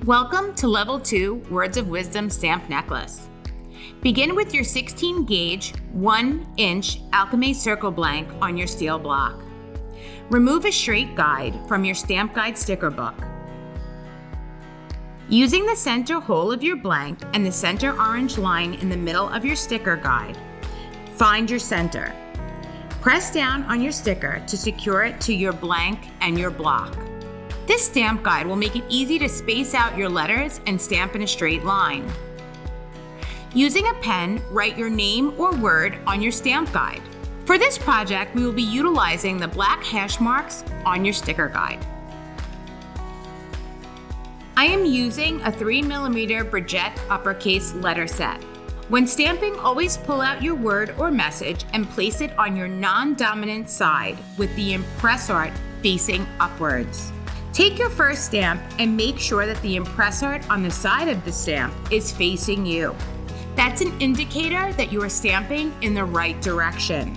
Welcome to Level 2 Words of Wisdom Stamp Necklace. Begin with your 16 gauge, 1-inch Alchemy circle blank on your steel block. Remove a straight guide from your stamp guide sticker book. Using the center hole of your blank and the center orange line in the middle of your sticker guide, find your center. Press down on your sticker to secure it to your blank and your block. This stamp guide will make it easy to space out your letters and stamp in a straight line. Using a pen, write your name or word on your stamp guide. For this project, we will be utilizing the black hash marks on your sticker guide. I am using a 3mm Bridgette uppercase letter set. When stamping, always pull out your word or message and place it on your non-dominant side with the ImpressArt facing upwards. Take your first stamp and make sure that the ImpressArt on the side of the stamp is facing you. That's an indicator that you are stamping in the right direction.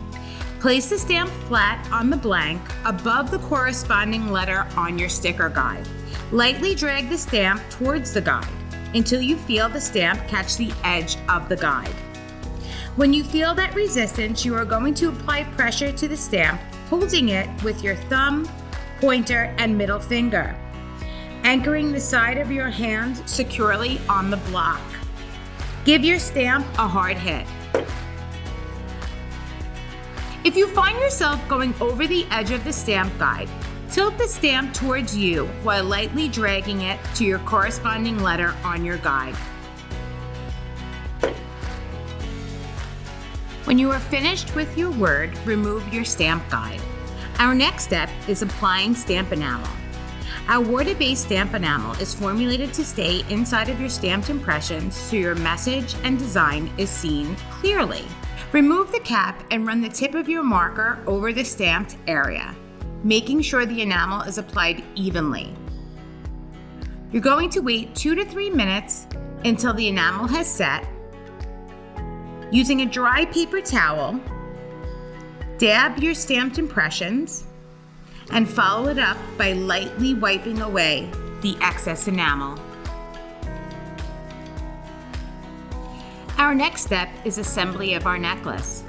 Place the stamp flat on the blank above the corresponding letter on your sticker guide. Lightly drag the stamp towards the guide until you feel the stamp catch the edge of the guide. When you feel that resistance, you are going to apply pressure to the stamp, holding it with your thumb, pointer, and middle finger, anchoring the side of your hand securely on the block. Give your stamp a hard hit. If you find yourself going over the edge of the stamp guide, tilt the stamp towards you while lightly dragging it to your corresponding letter on your guide. When you are finished with your word, remove your stamp guide. Our next step is applying stamp enamel. Our water-based stamp enamel is formulated to stay inside of your stamped impressions so your message and design is seen clearly. Remove the cap and run the tip of your marker over the stamped area, making sure the enamel is applied evenly. You're going to wait 2 to 3 minutes until the enamel has set. Using a dry paper towel, dab your stamped impressions and follow it up by lightly wiping away the excess enamel. Our next step is assembly of our necklace.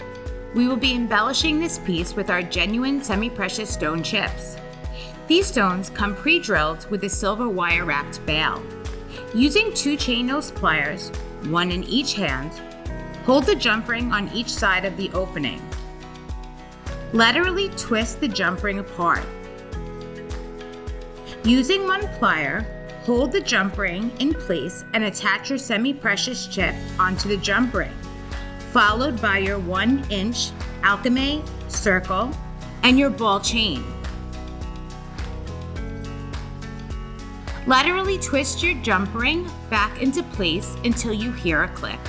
We will be embellishing this piece with our genuine semi-precious stone chips. These stones come pre-drilled with a silver wire wrapped bail. Using 2 chain nose pliers, 1 in each hand, hold the jump ring on each side of the opening. Laterally twist the jump ring apart. Using 1 plier, hold the jump ring in place and attach your semi-precious chip onto the jump ring, followed by your 1-inch Alchemy circle and your ball chain. Laterally twist your jump ring back into place until you hear a click.